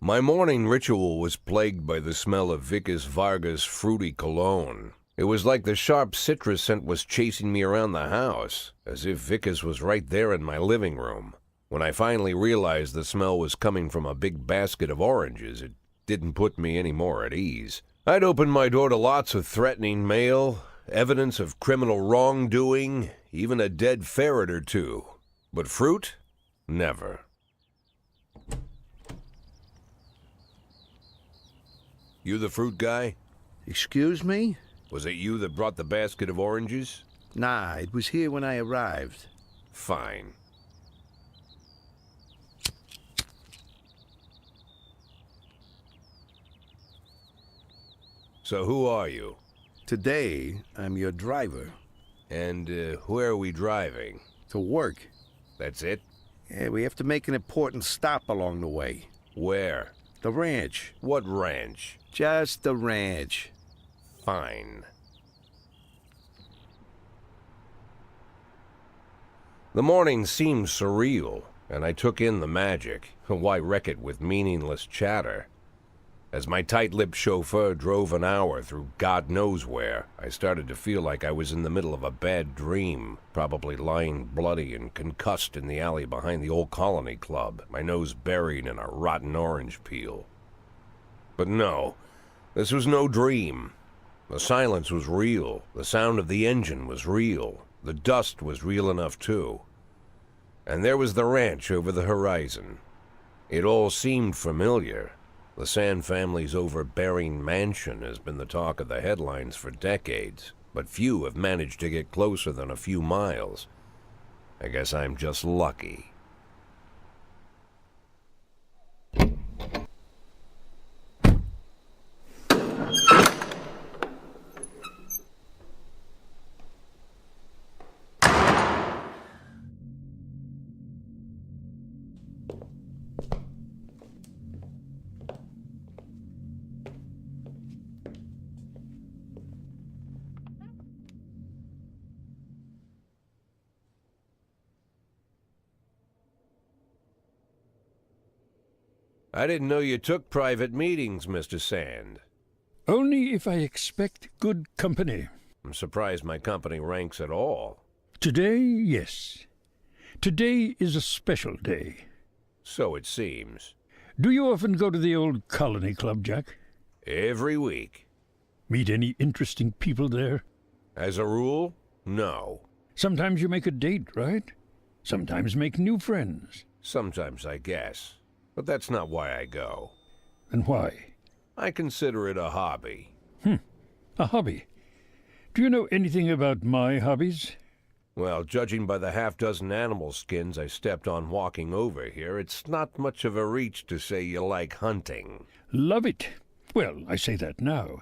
My morning ritual was plagued by the smell of Vickers Vargas' fruity cologne. It was like the sharp citrus scent was chasing me around the house, as if Vickers was right there in my living room. When I finally realized the smell was coming from a big basket of oranges, it didn't put me any more at ease. I'd opened my door to lots of threatening mail, evidence of criminal wrongdoing, even a dead ferret or two. But fruit? Never. You the fruit guy? Excuse me? Was it you that brought the basket of oranges? Nah, it was here when I arrived. Fine. So who are you? Today, I'm your driver. And where are we driving? To work. That's it? Yeah, we have to make an important stop along the way. Where? The ranch. What ranch? Just the ranch. Fine. The morning seemed surreal, and I took in the magic. Why wreck it with meaningless chatter? As my tight-lipped chauffeur drove an hour through God knows where, I started to feel like I was in the middle of a bad dream, probably lying bloody and concussed in the alley behind the old Colony Club, my nose buried in a rotten orange peel. But no, this was no dream. The silence was real, the sound of the engine was real, the dust was real enough too. And there was the ranch over the horizon. It all seemed familiar. The Sand family's overbearing mansion has been the talk of the headlines for decades, but few have managed to get closer than a few miles. I guess I'm just lucky. I didn't know you took private meetings, Mr. Sand. Only if I expect good company. I'm surprised my company ranks at all. Today, yes. Today is a special day. So it seems. Do you often go to the old Colony Club, Jack? Every week. Meet any interesting people there? As a rule, no. Sometimes you make a date, right? Sometimes make new friends. Sometimes, I guess. But that's not why I go. And why? I consider it a hobby. A hobby. Do you know anything about my hobbies? Well, judging by the half-dozen animal skins I stepped on walking over here, it's not much of a reach to say you like hunting. Love it. Well, I say that now.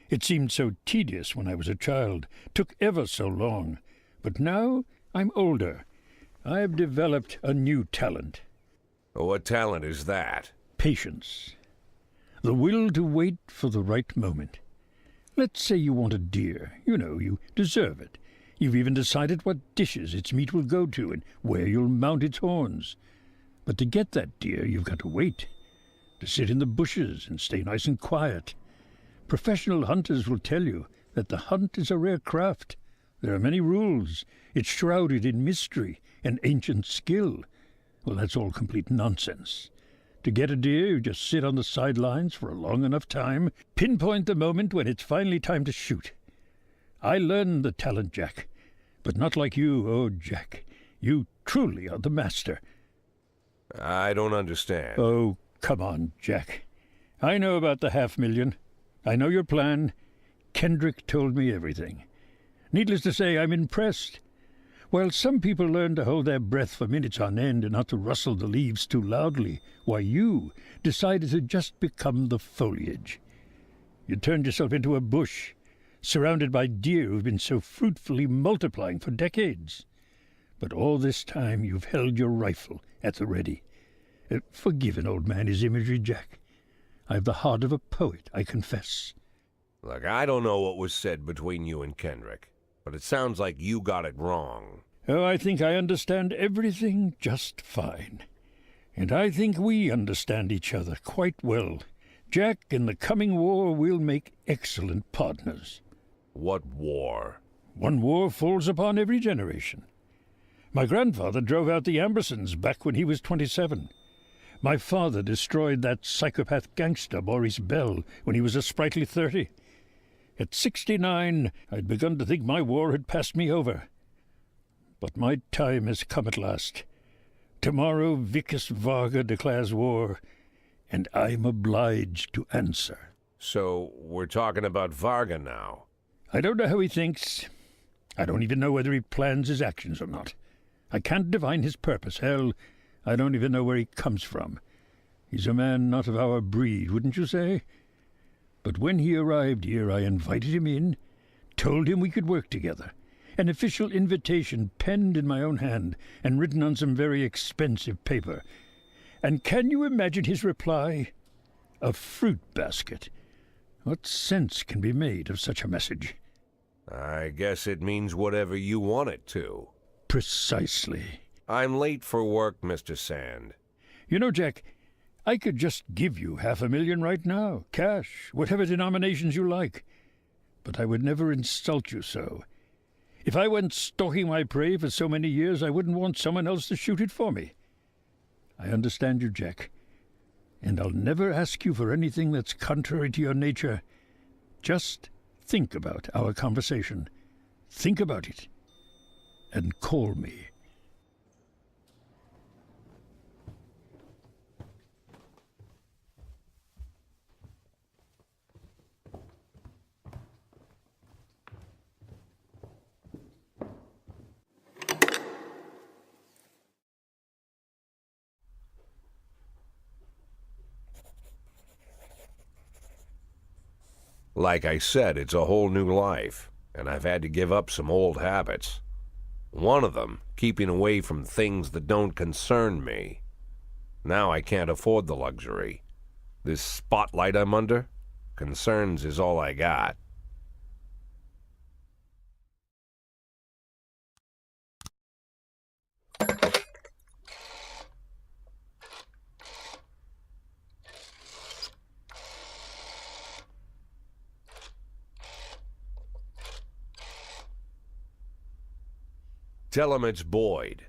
It seemed so tedious when I was a child. Took ever so long. But now I'm older. I've developed a new talent. What talent is that? Patience. The will to wait for the right moment. Let's say you want a deer. You know, you deserve it. You've even decided what dishes its meat will go to and where you'll mount its horns. But to get that deer, you've got to wait. To sit in the bushes and stay nice and quiet. Professional hunters will tell you that the hunt is a rare craft. There are many rules. It's shrouded in mystery and ancient skill. Well, that's all complete nonsense. To get a deer, you just sit on the sidelines for a long enough time, pinpoint the moment when it's finally time to shoot. I learned the talent, Jack, but not like you, oh, Jack. You truly are the master. I don't understand. Oh, come on, Jack. I know about the 500,000. I know your plan. Kendrick told me everything. Needless to say, I'm impressed. While some people learn to hold their breath for minutes on end and not to rustle the leaves too loudly, why you decided to just become the foliage. You turned yourself into a bush, surrounded by deer who've been so fruitfully multiplying for decades. But all this time you've held your rifle at the ready. Forgive an old man his imagery, Jack. I've the heart of a poet, I confess. Look, I don't know what was said between you and Kendrick, but it sounds like you got it wrong. Oh, I think I understand everything just fine. And I think we understand each other quite well. Jack, in the coming war, we'll make excellent partners. What war? One war falls upon every generation. My grandfather drove out the Ambersons back when he was 27. My father destroyed that psychopath gangster Maurice Bell when he was a sprightly 30. At 69, I'd begun to think my war had passed me over. But my time has come at last. Tomorrow Vickers Varga declares war, and I'm obliged to answer. So we're talking about Varga now. I don't know how he thinks. I don't even know whether he plans his actions or not. I can't divine his purpose. Hell, I don't even know where he comes from. He's a man not of our breed, wouldn't you say? But when he arrived here, I invited him in, told him we could work together. An official invitation penned in my own hand and written on some very expensive paper. And can you imagine his reply? A fruit basket. What sense can be made of such a message? I guess it means whatever you want it to. Precisely. I'm late for work, Mr. Sand. You know, Jack, I could just give you $500,000 right now, cash, whatever denominations you like. But I would never insult you so. If I went stalking my prey for so many years, I wouldn't want someone else to shoot it for me. I understand you, Jack, and I'll never ask you for anything that's contrary to your nature. Just think about our conversation. Think about it, and call me. Like I said, it's a whole new life, and I've had to give up some old habits. One of them, keeping away from things that don't concern me. Now I can't afford the luxury. This spotlight I'm under, concerns is all I got. Tell him it's Boyd.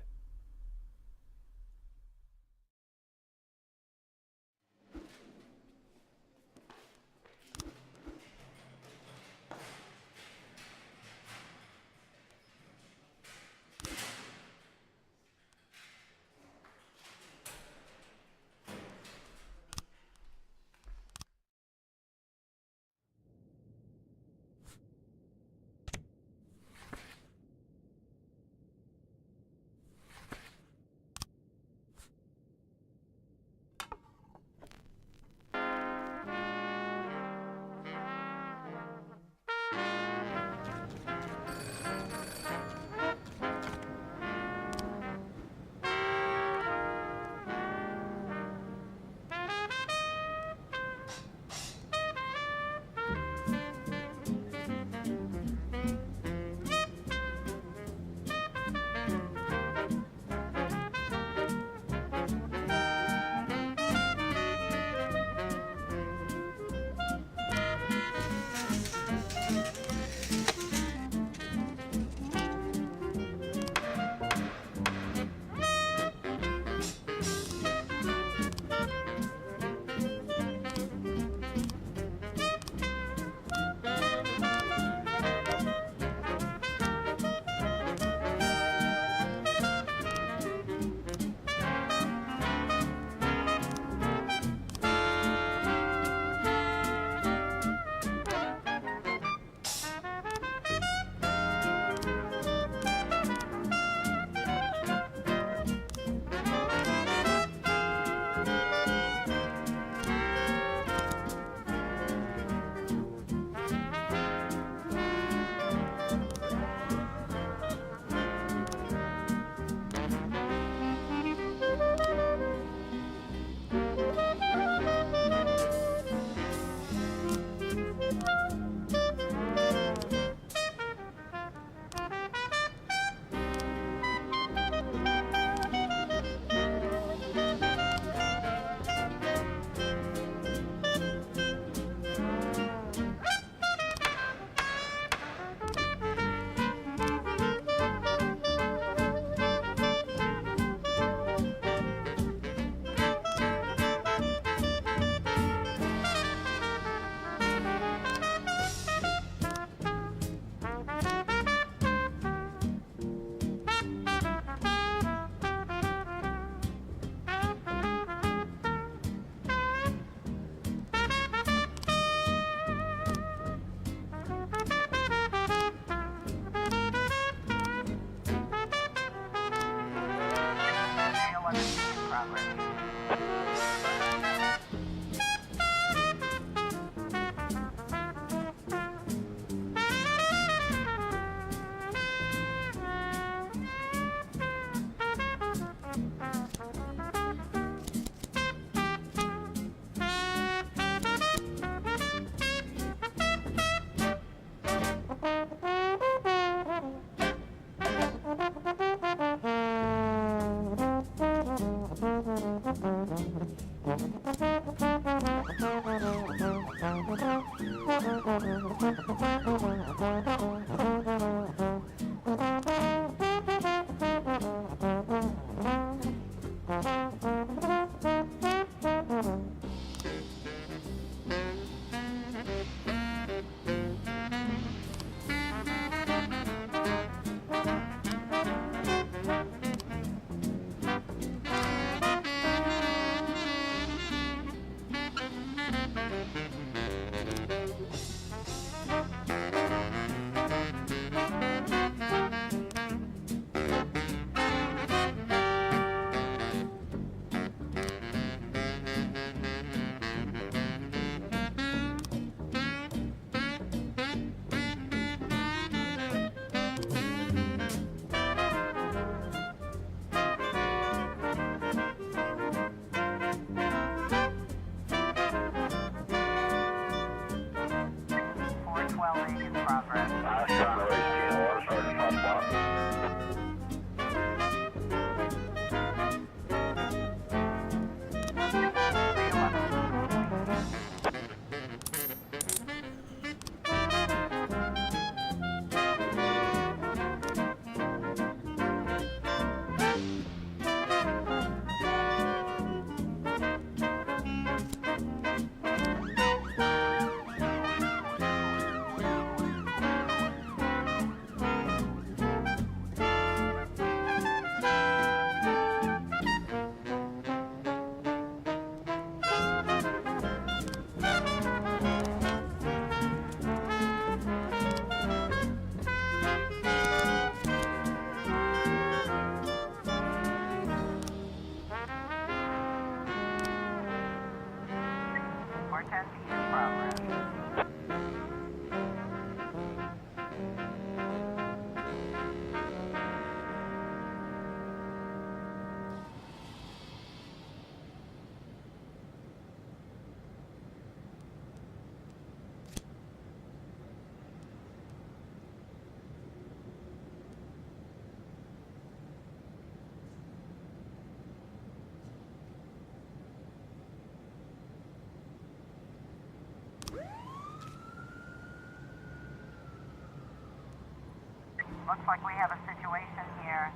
Looks like we have a situation here.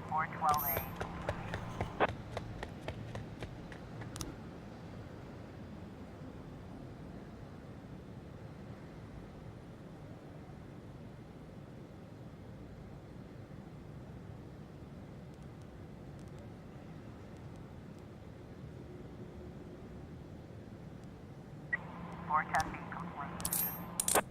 Four 12A. Four 10B complete.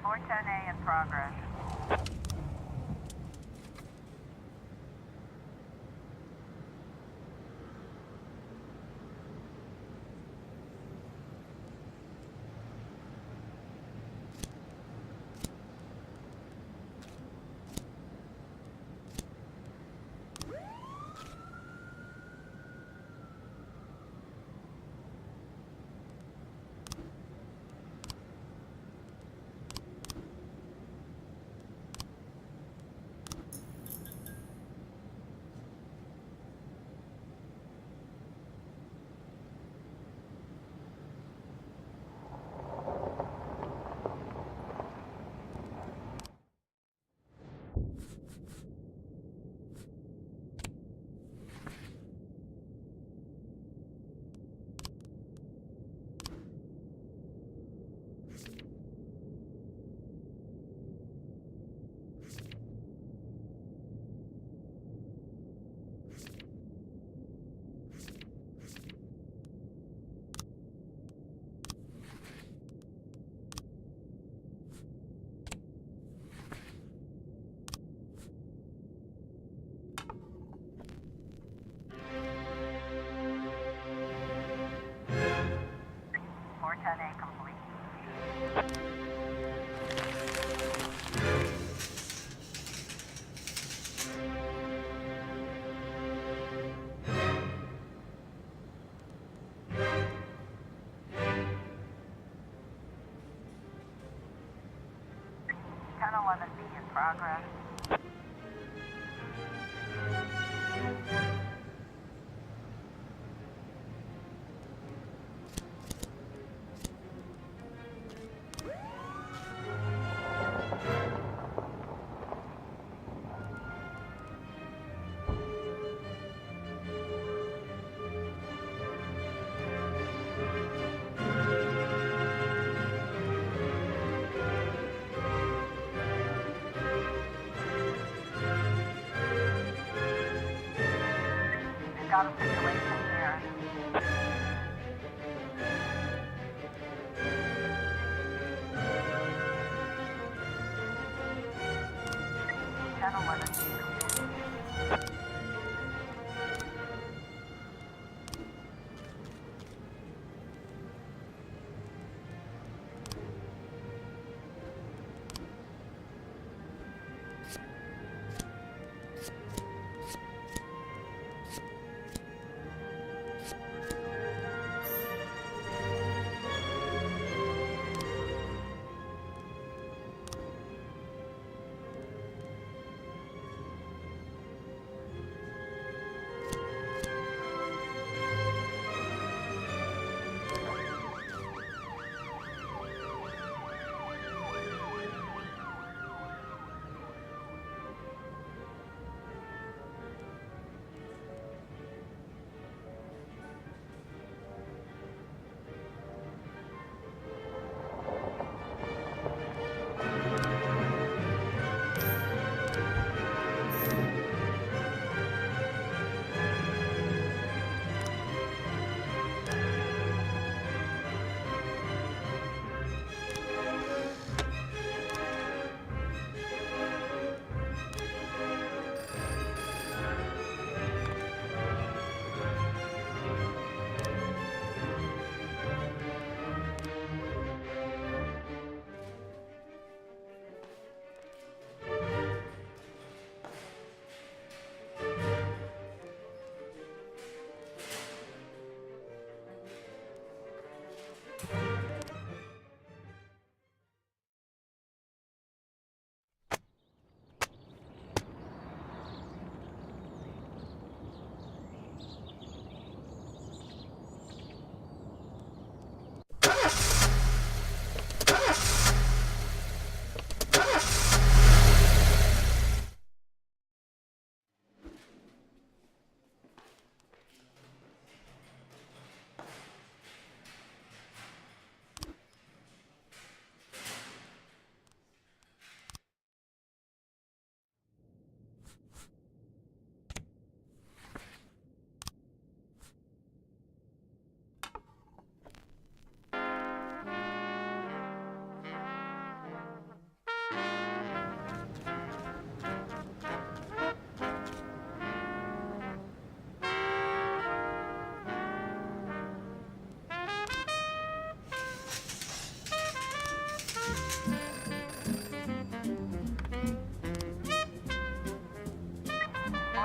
Four 10A in progress. Four 10A complete. Ten 11B in progress. We've got a situation here. Ten 11B complete.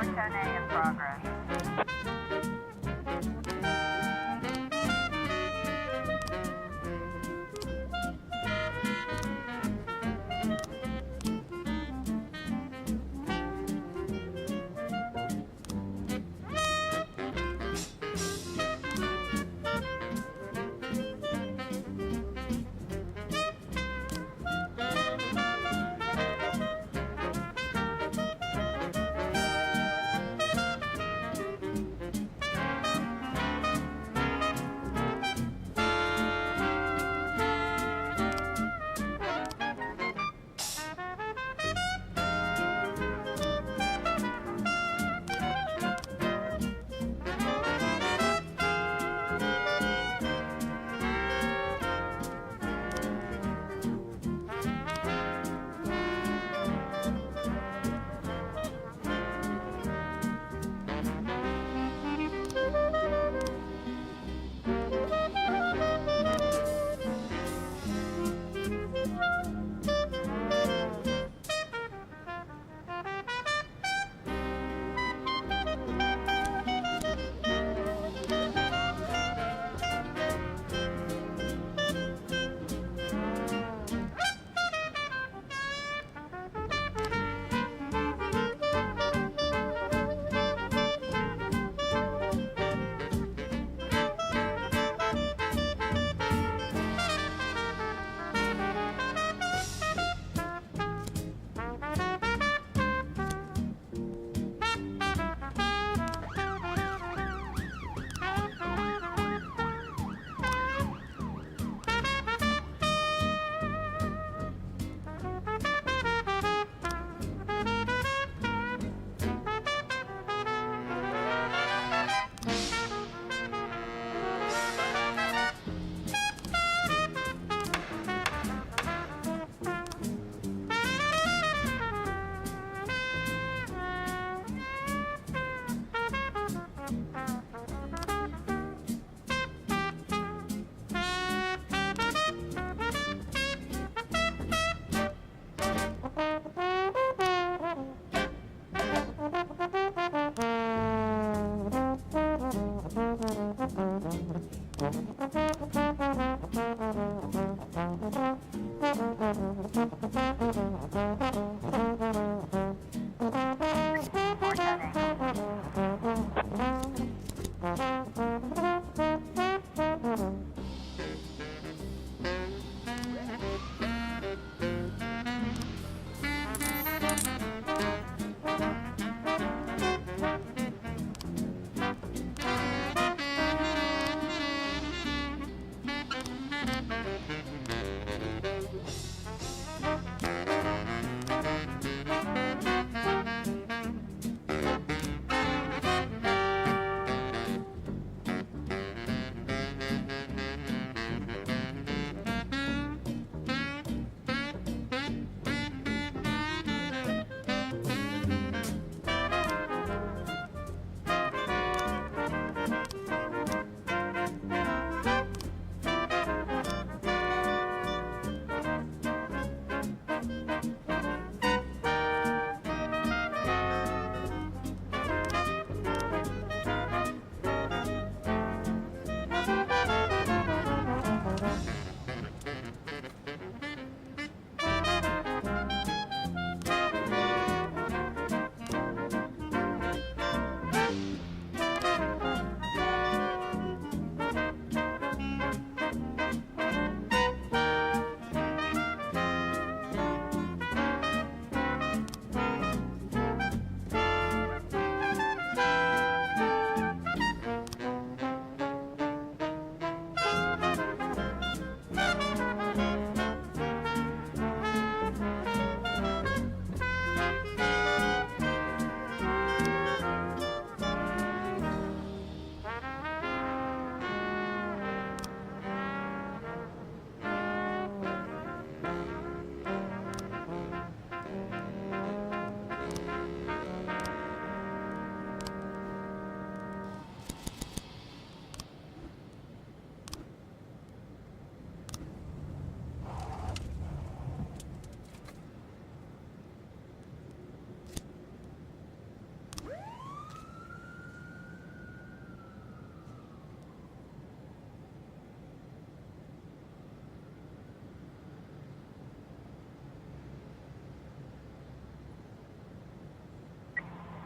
410A in progress.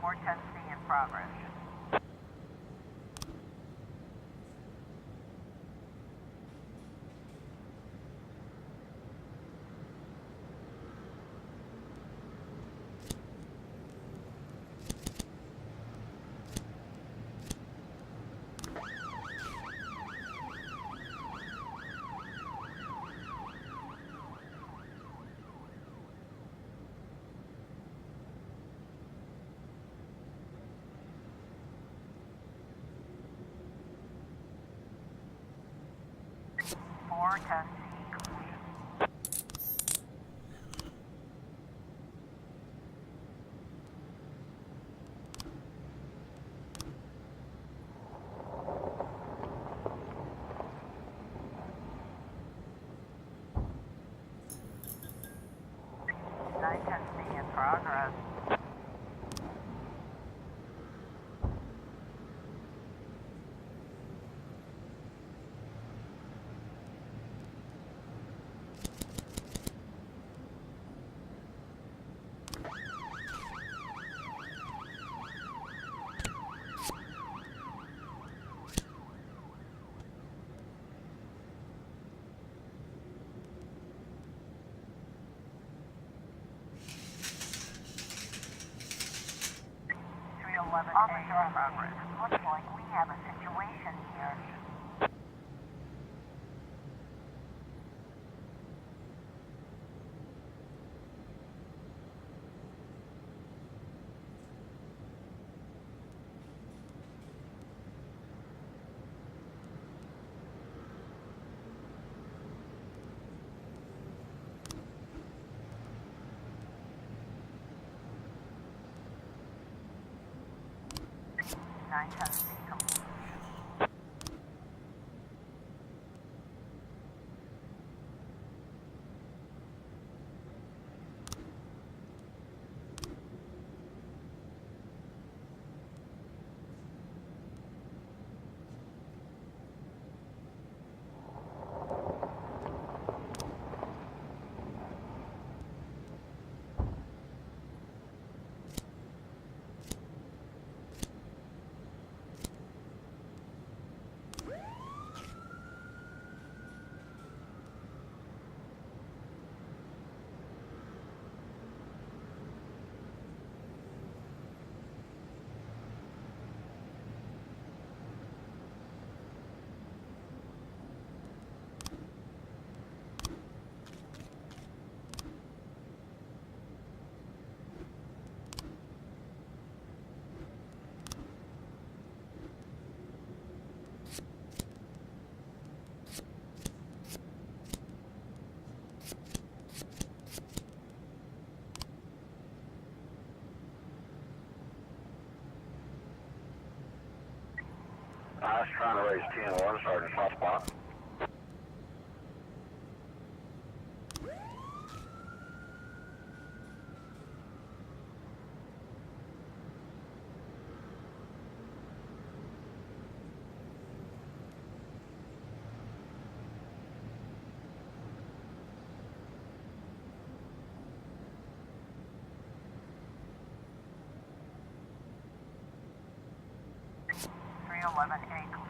410C in progress. Four ten C completion. Nine ten C in progress. Officer in progress. Looks like we have a situation here. Nine ten C complete. I was trying to raise 10-1, Sergeant Soft Spot. Three 11A complete.